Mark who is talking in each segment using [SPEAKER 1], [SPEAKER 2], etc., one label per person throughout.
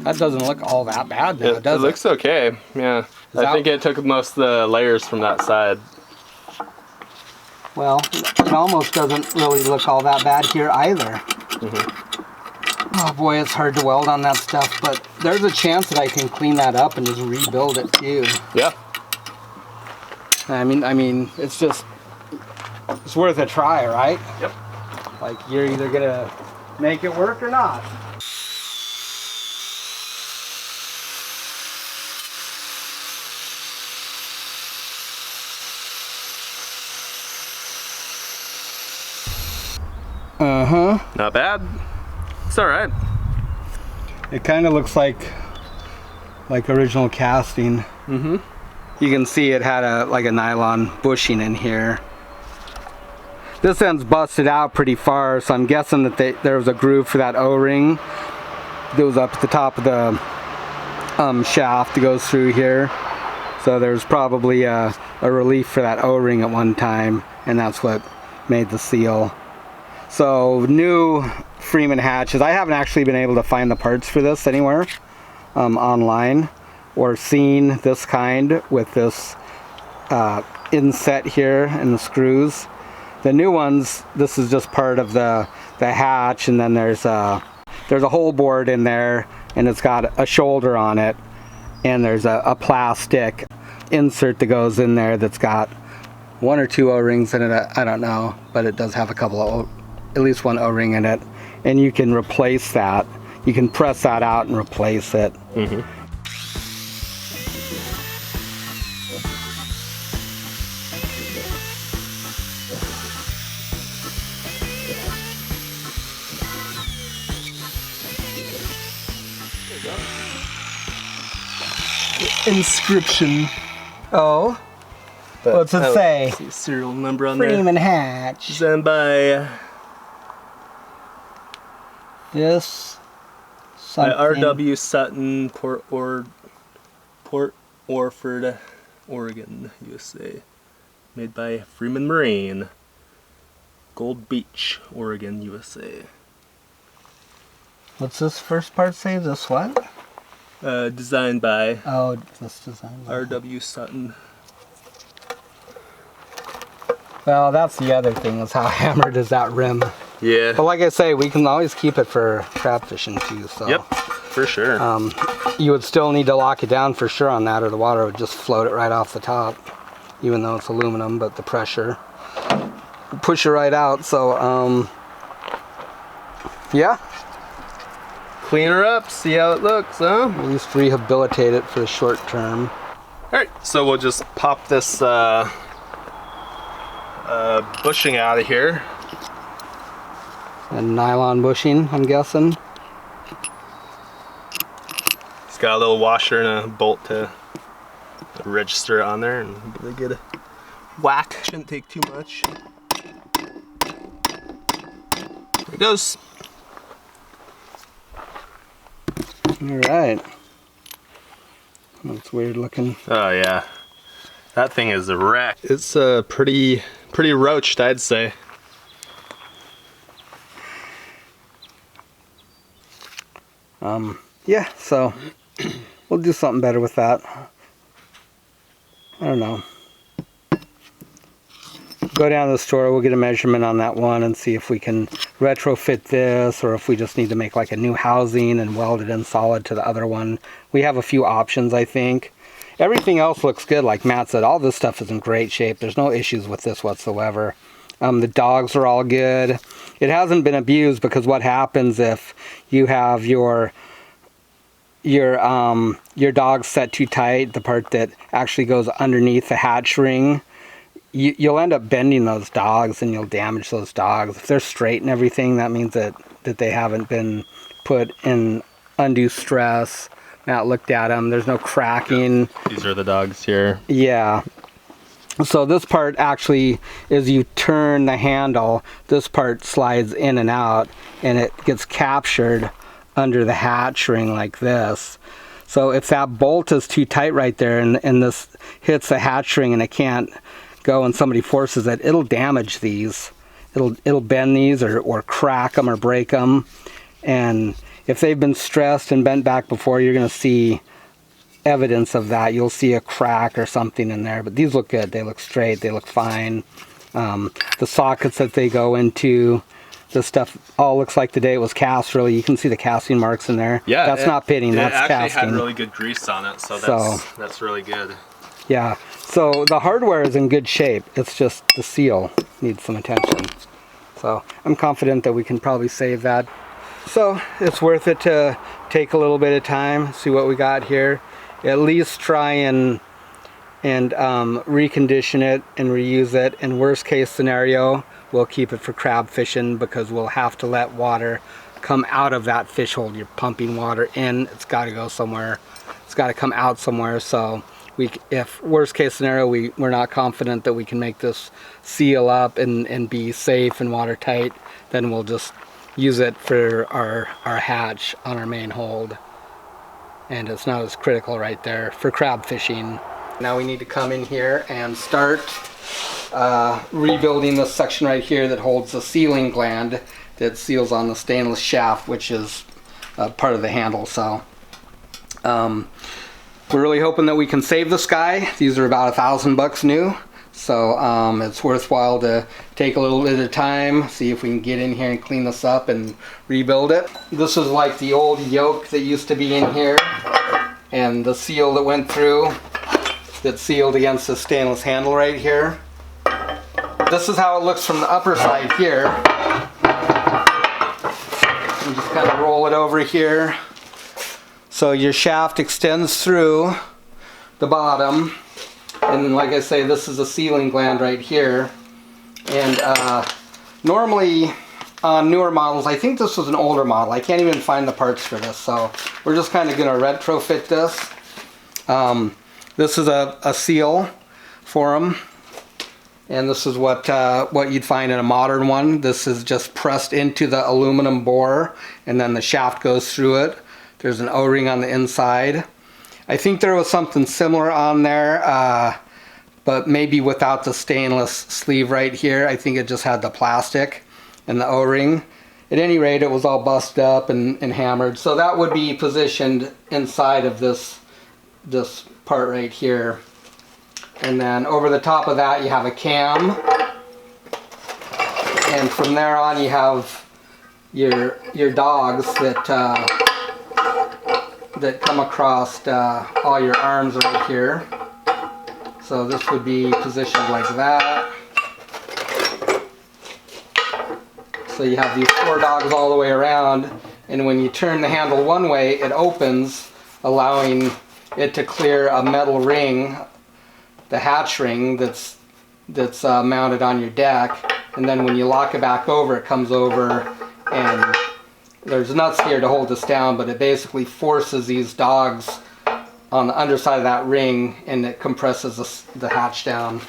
[SPEAKER 1] That doesn't look all that bad now, does it?
[SPEAKER 2] It looks okay, yeah. I think it took most of the layers from that side.
[SPEAKER 1] Well, it almost doesn't really look all that bad here either. Oh boy, it's hard to weld on that stuff, but there's a chance that I can clean that up and just rebuild it too.
[SPEAKER 2] Yeah.
[SPEAKER 1] I mean, it's worth a try, right?
[SPEAKER 2] Yep.
[SPEAKER 1] Like, you're either gonna make it work or not.
[SPEAKER 2] Not bad. It's all right.
[SPEAKER 1] It kind of looks like original casting. You can see it had a nylon bushing in here. This end's busted out pretty far, so I'm guessing that there was a groove for that O-ring that was up at the top of the shaft that goes through here. So there's probably a relief for that O-ring at one time, and that's what made the seal. So new Freeman hatches. I haven't actually been able to find the parts for this anywhere online, or seen this kind with this inset here and the screws. The new ones, this is just part of the hatch, and then there's a hole board in there, and it's got a shoulder on it, and there's a plastic insert that goes in there that's got 1 or 2 O-rings in it. I don't know, but it does have a couple of at least 1 O-ring in it, and you can replace that. You can press that out and replace it.
[SPEAKER 3] Inscription.
[SPEAKER 1] Oh, what's it say?
[SPEAKER 3] Serial number on there.
[SPEAKER 1] Freeman hatch.
[SPEAKER 3] Designed by
[SPEAKER 1] This
[SPEAKER 3] by
[SPEAKER 1] something.
[SPEAKER 3] R.W. Sutton, Port Orford, Oregon, USA. Made by Freeman Marine, Gold Beach, Oregon, USA.
[SPEAKER 1] What's this first part say? This what?
[SPEAKER 3] Designed by
[SPEAKER 1] Oh, this design.
[SPEAKER 3] R.W. Sutton.
[SPEAKER 1] Well, that's the other thing, is how hammered is that rim.
[SPEAKER 2] Yeah.
[SPEAKER 1] But like I say, we can always keep it for trap fishing too. So.
[SPEAKER 2] Yep, for sure.
[SPEAKER 1] You would still need to lock it down for sure on that, or the water would just float it right off the top, even though it's aluminum, but the pressure would push it right out. So, yeah.
[SPEAKER 2] Clean her up, see how it looks, huh?
[SPEAKER 1] At least rehabilitate it for the short term.
[SPEAKER 2] Alright, so we'll just pop this bushing out of here.
[SPEAKER 1] And nylon bushing, I'm guessing.
[SPEAKER 2] It's got a little washer and a bolt to register it on there and give it a good whack. Shouldn't take too much. There it goes.
[SPEAKER 1] Alright. That's weird looking.
[SPEAKER 2] Oh yeah. That thing is a wreck. It's pretty roached, I'd say.
[SPEAKER 1] Yeah, so we'll do something better with that. I don't know. Go down to the store, we'll get a measurement on that one and see if we can retrofit this, or if we just need to make like a new housing and weld it in solid to the other one. We have a few options, I think. Everything else looks good, like Matt said. All this stuff is in great shape. There's no issues with this whatsoever. The dogs are all good. It hasn't been abused, because what happens if you have your dog set too tight, the part that actually goes underneath the hatch ring, you'll end up bending those dogs and you'll damage those dogs. If they're straight and everything, that means that they haven't been put in undue stress. Matt looked at them. There's no cracking.
[SPEAKER 2] These are the dogs here.
[SPEAKER 1] Yeah. So this part actually, as you turn the handle, this part slides in and out, and it gets captured under the hatch ring like this. So if that bolt is too tight right there, and this hits the hatch ring and it can't go, and somebody forces it, it'll damage these. It'll bend these, or crack them or break them. And if they've been stressed and bent back before, you're going to see evidence of that. You'll see a crack or something in there, but these look good. They look straight, they look fine. The sockets that they go into, this stuff all looks like the day it was cast. Really, you can see the casting marks in there.
[SPEAKER 2] Yeah,
[SPEAKER 1] that's not pitting, that's casting.
[SPEAKER 2] It actually had really good grease on it, so that's really good.
[SPEAKER 1] Yeah, so the hardware is in good shape. It's just the seal needs some attention. So I'm confident that we can probably save that. So it's worth it to take a little bit of time, see what we got here. At least try and recondition it and reuse it. In worst case scenario, we'll keep it for crab fishing, because we'll have to let water come out of that fish hole. You're pumping water in, it's got to go somewhere. It's got to come out somewhere. So if worst case scenario, we're not confident that we can make this seal up and be safe and watertight, then we'll just use it for our hatch on our main hold. And it's not as critical right there for crab fishing. Now we need to come in here and start rebuilding this section right here that holds the sealing gland that seals on the stainless shaft, which is part of the handle. So we're really hoping that we can save this guy. These are about $1,000 new. So it's worthwhile to take a little bit of time, see if we can get in here and clean this up and rebuild it. This is like the old yoke that used to be in here, and the seal that went through that sealed against the stainless handle right here. This is how it looks from the upper side here. You just kind of roll it over here. So your shaft extends through the bottom. And then, like I say, this is a sealing gland right here. And normally on newer models, I think this was an older model. I can't even find the parts for this. So we're just kind of going to retrofit this. This is a seal for them. And this is what you'd find in a modern one. This is just pressed into the aluminum bore, and then the shaft goes through it. There's an O-ring on the inside. I think there was something similar on there, but maybe without the stainless sleeve right here. I think it just had the plastic and the O-ring. At any rate, it was all busted up and hammered. So that would be positioned inside of this part right here. And then over the top of that you have a cam. And from there on you have your dogs that come across all your arms right here. So this would be positioned like that. So you have these 4 dogs all the way around, and when you turn the handle one way, it opens, allowing it to clear a metal ring, the hatch ring that's mounted on your deck. And then when you lock it back over, it comes over, and there's nuts here to hold this down, but it basically forces these dogs on the underside of that ring, and it compresses the hatch down.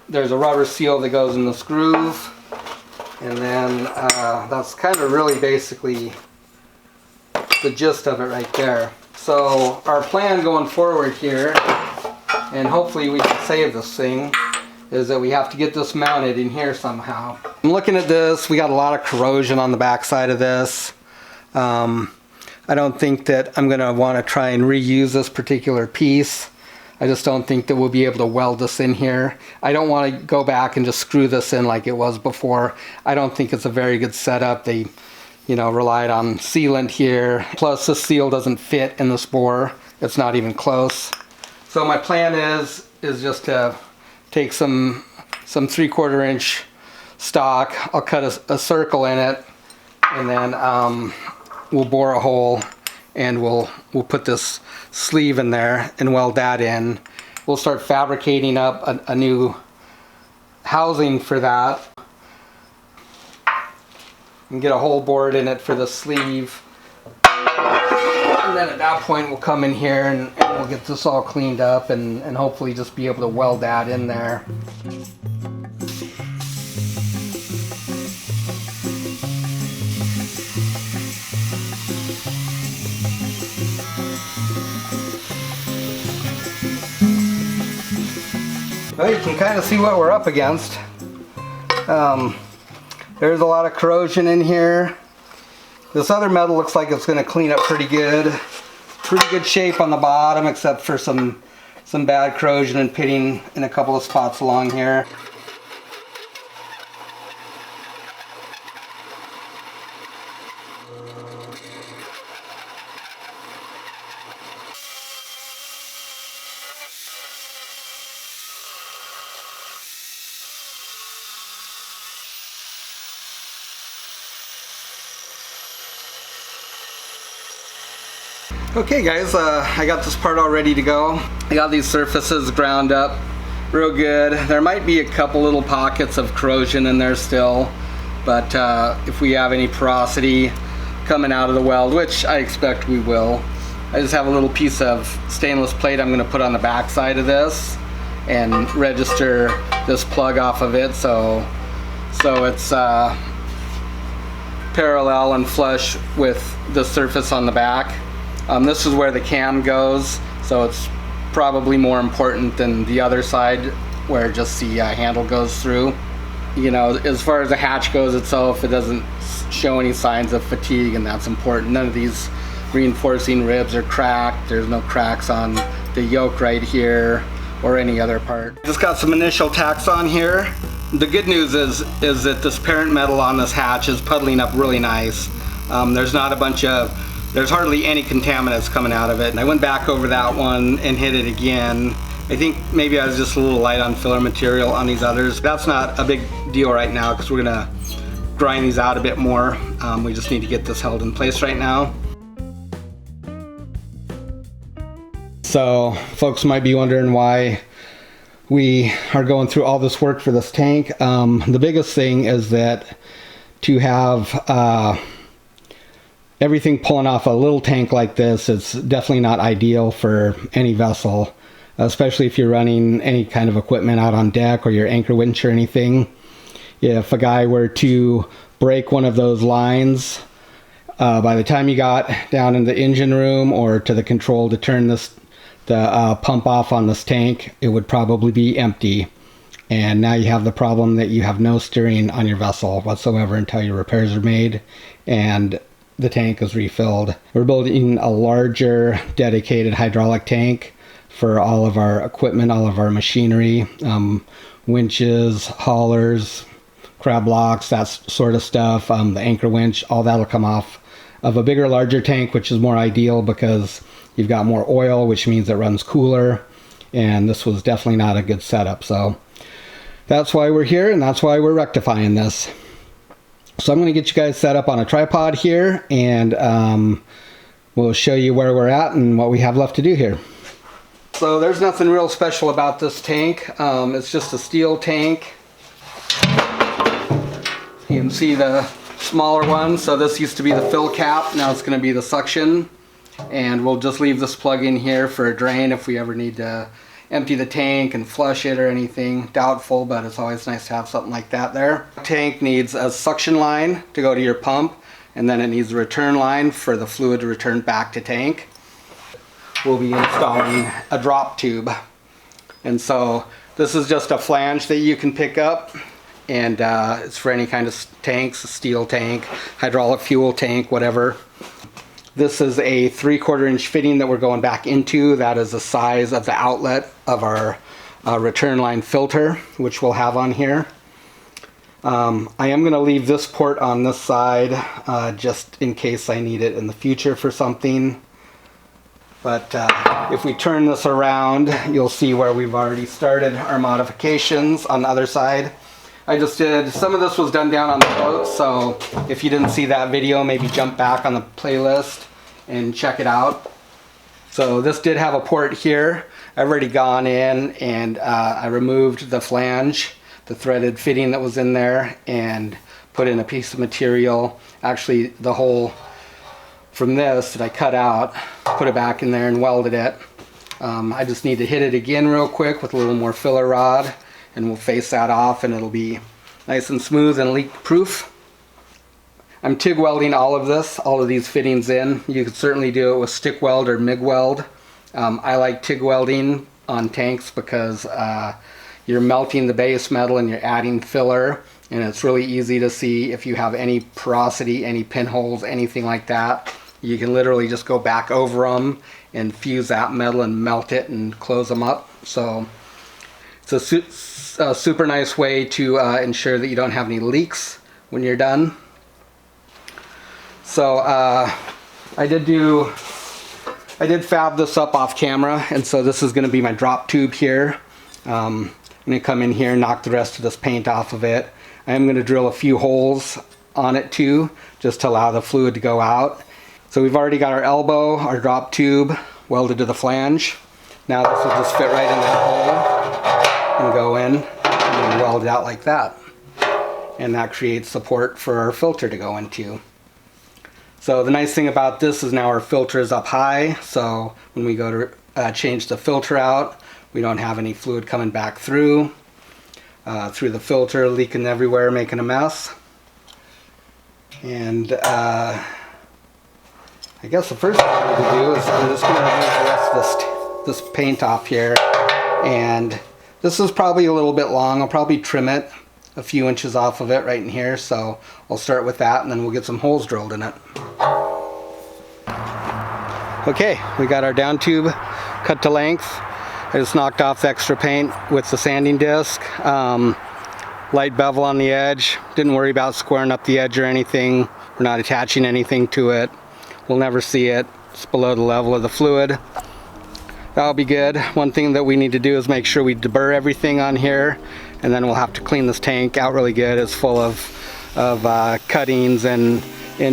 [SPEAKER 1] There's a rubber seal that goes in this groove, and then that's kind of really basically the gist of it right there. So our plan going forward here, and hopefully we can save this thing, is that we have to get this mounted in here somehow. I'm looking at this, we got a lot of corrosion on the back side of this. I don't think that I'm going to want to try and reuse this particular piece. I just don't think that we'll be able to weld this in here. I don't want to go back and just screw this in like it was before. I don't think it's a very good setup. They, relied on sealant here. Plus the seal doesn't fit in this bore. It's not even close. So my plan is just to take some 3/4 inch stock. I'll cut a circle in it, and then we'll bore a hole, and we'll put this sleeve in there and weld that in. We'll start fabricating up a new housing for that, and get a hole bored in it for the sleeve. And then at that point we'll come in here and we'll get this all cleaned up and hopefully just be able to weld that in there. Well, you can kind of see what we're up against. There's a lot of corrosion in here. This other metal looks like it's going to clean up pretty good. Pretty good shape on the bottom, except for some bad corrosion and pitting in a couple of spots along here. Okay guys, I got this part all ready to go. I got these surfaces ground up real good. There might be a couple little pockets of corrosion in there still, but if we have any porosity coming out of the weld, which I expect we will, I just have a little piece of stainless plate I'm going to put on the back side of this and register this plug off of it so it's parallel and flush with the surface on the back. This is where the cam goes, so it's probably more important than the other side where just the handle goes through. You know, as far as the hatch goes itself, it doesn't show any signs of fatigue, and that's important. None of these reinforcing ribs are cracked. There's no cracks on the yoke right here or any other part. Just got some initial tacks on here. The good news is that this parent metal on this hatch is puddling up really nice. There's hardly any contaminants coming out of it, and I went back over that one and hit it again. I think maybe I was just a little light on filler material on these others. That's not a big deal right now because we're gonna grind these out a bit more. We just need to get this held in place right now. So folks might be wondering why we are going through all this work for this tank. The biggest thing is that to have everything pulling off a little tank like this, it's definitely not ideal for any vessel, especially if you're running any kind of equipment out on deck or your anchor winch or anything. If a guy were to break one of those lines, by the time you got down in the engine room or to the control to turn the pump off on this tank, it would probably be empty. And now you have the problem that you have no steering on your vessel whatsoever until your repairs are made and the tank is refilled. We're building a larger dedicated hydraulic tank for all of our equipment, all of our machinery, winches, haulers, crab blocks, that sort of stuff, the anchor winch, all that'll come off of a bigger, larger tank, which is more ideal because you've got more oil, which means it runs cooler, and this was definitely not a good setup. So that's why we're here, and that's why we're rectifying this. So I'm going to get you guys set up on a tripod here, and we'll show you where we're at and what we have left to do here. So there's nothing real special about this tank. It's just a steel tank. You can see the smaller one. So this used to be the fill cap. Now it's going to be the suction. And we'll just leave this plug in here for a drain if we ever need to empty the tank and flush it or anything. Doubtful, but it's always nice to have something like that there. The tank needs a suction line to go to your pump, and then it needs a return line for the fluid to return back to tank. We'll be installing a drop tube. And so this is just a flange that you can pick up, and it's for any kind of tanks, a steel tank, hydraulic fuel tank, whatever. This is a 3/4 inch fitting that we're going back into. That is the size of the outlet of our return line filter, which we'll have on here. I am going to leave this port on this side just in case I need it in the future for something. But if we turn this around, you'll see where we've already started our modifications on the other side. I just did, some of this was done down on the boat, so if you didn't see that video, maybe jump back on the playlist and check it out. So this did have a port here. I've already gone in and I removed the flange, the threaded fitting that was in there, and put in a piece of material. Actually, the hole from this that I cut out, put it back in there and welded it. I just need to hit it again real quick with a little more filler rod, and we'll face that off and it'll be nice and smooth and leak proof. I'm TIG welding all of these fittings in. You could certainly do it with stick weld or MIG weld. I like TIG welding on tanks because you're melting the base metal and you're adding filler, and it's really easy to see if you have any porosity, any pinholes, anything like that. You can literally just go back over them and fuse that metal and melt it and close them up. So it's a super nice way to ensure that you don't have any leaks when you're done. So I did fab this up off camera, and so this is going to be my drop tube here. I'm going to come in here and knock the rest of this paint off of it. I am going to drill a few holes on it too, just to allow the fluid to go out. So we've already got our elbow, our drop tube welded to the flange. Now this will just fit right in that hole and go in and then weld it out like that. And that creates support for our filter to go into. So the nice thing about this is now our filter is up high, so when we go to change the filter out, we don't have any fluid coming back through the filter, leaking everywhere, making a mess. And I guess the first thing I'm going to do is I'm just going to remove the rest of this paint off here. And this is probably a little bit long. I'll probably trim it a few inches off of it right in here. So I'll start with that, and then we'll get some holes drilled in it. Okay, we got our down tube cut to length. I just knocked off the extra paint with the sanding disc. Light bevel on the edge. Didn't worry about squaring up the edge or anything. We're not attaching anything to it. We'll never see it. It's below the level of the fluid. That'll be good. One thing that we need to do is make sure we deburr everything on here, and then we'll have to clean this tank out really good. It's full of cuttings and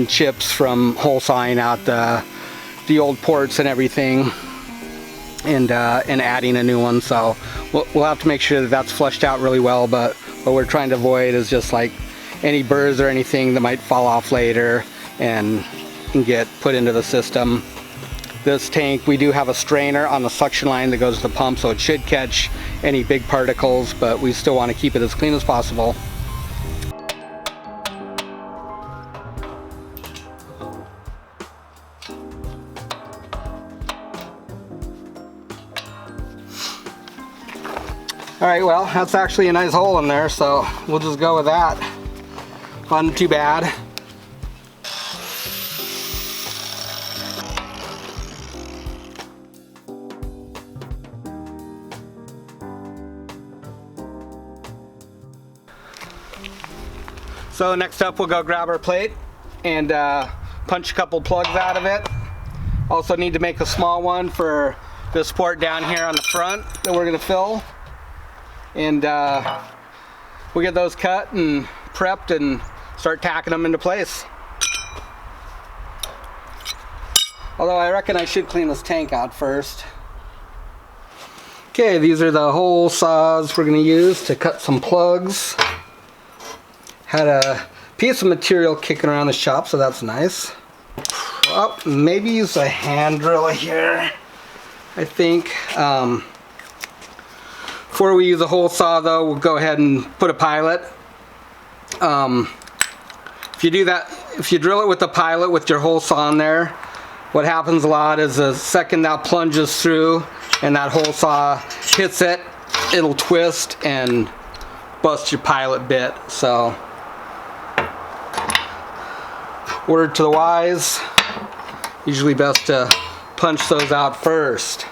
[SPEAKER 1] chips from hole sawing out the old ports and everything, and adding a new one. So we'll have to make sure that that's flushed out really well, but what we're trying to avoid is just like any burrs or anything that might fall off later and get put into the system. This tank, we do have a strainer on the suction line that goes to the pump, so it should catch any big particles, but we still want to keep it as clean as possible. Alright, well, that's actually a nice hole in there, so we'll just go with that. Wasn't too bad. So next up, we'll go grab our plate and punch a couple plugs out of it. Also need to make a small one for this port down here on the front that we're going to fill. And we'll get those cut and prepped and start tacking them into place. Although I reckon I should clean this tank out first. Okay, these are the hole saws we're going to use to cut some plugs. Had a piece of material kicking around the shop, so that's nice. Oh, maybe use a hand drill here, I think. Before we use a hole saw though, we'll go ahead and put a pilot. If you do that, if you drill it with the pilot with your hole saw in there, what happens a lot is the second that plunges through and that hole saw hits it, it'll twist and bust your pilot bit. So, word to the wise, usually best to punch those out first.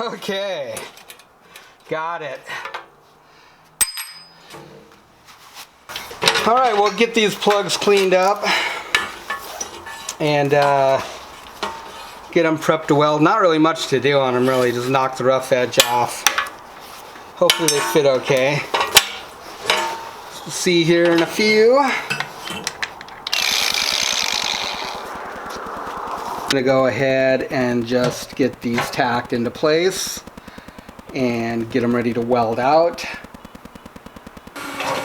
[SPEAKER 1] Okay, got it. All right, we'll get these plugs cleaned up and get them prepped to weld. Not really much to do on them, really. Just knock the rough edge off. Hopefully they fit okay. We'll see here in a few. gonna go ahead and just get these tacked into place and get them ready to weld out.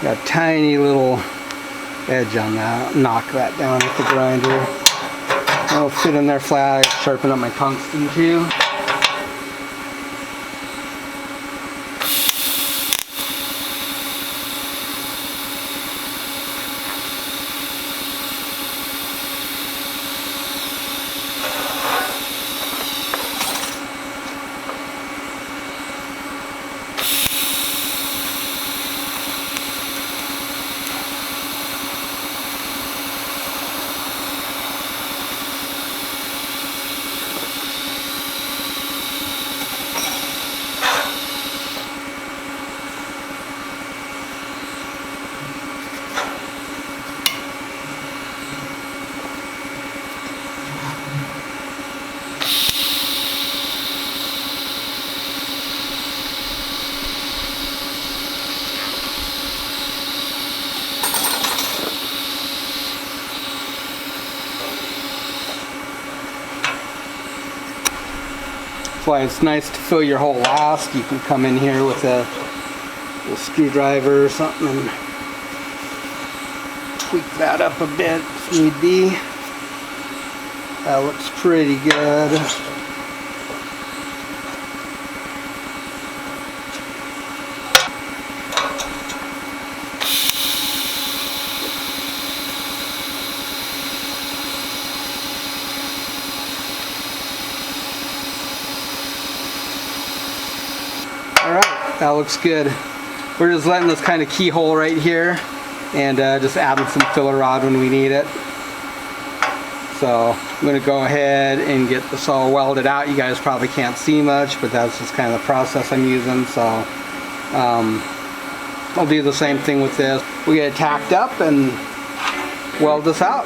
[SPEAKER 1] Got a tiny little edge on that. Knock that down with the grinder. It'll fit in there flat. Sharpen up my tungsten too. That's why it's nice to fill your hole last. You can come in here with a little screwdriver or something and tweak that up a bit if need be. That looks pretty good. Alright, that looks good. We're just letting this kind of keyhole right here and just adding some filler rod when we need it. So I'm going to go ahead and get this all welded out. You guys probably can't see much, but that's just kind of the process I'm using. So I'll do the same thing with this. We get it tacked up and weld this out.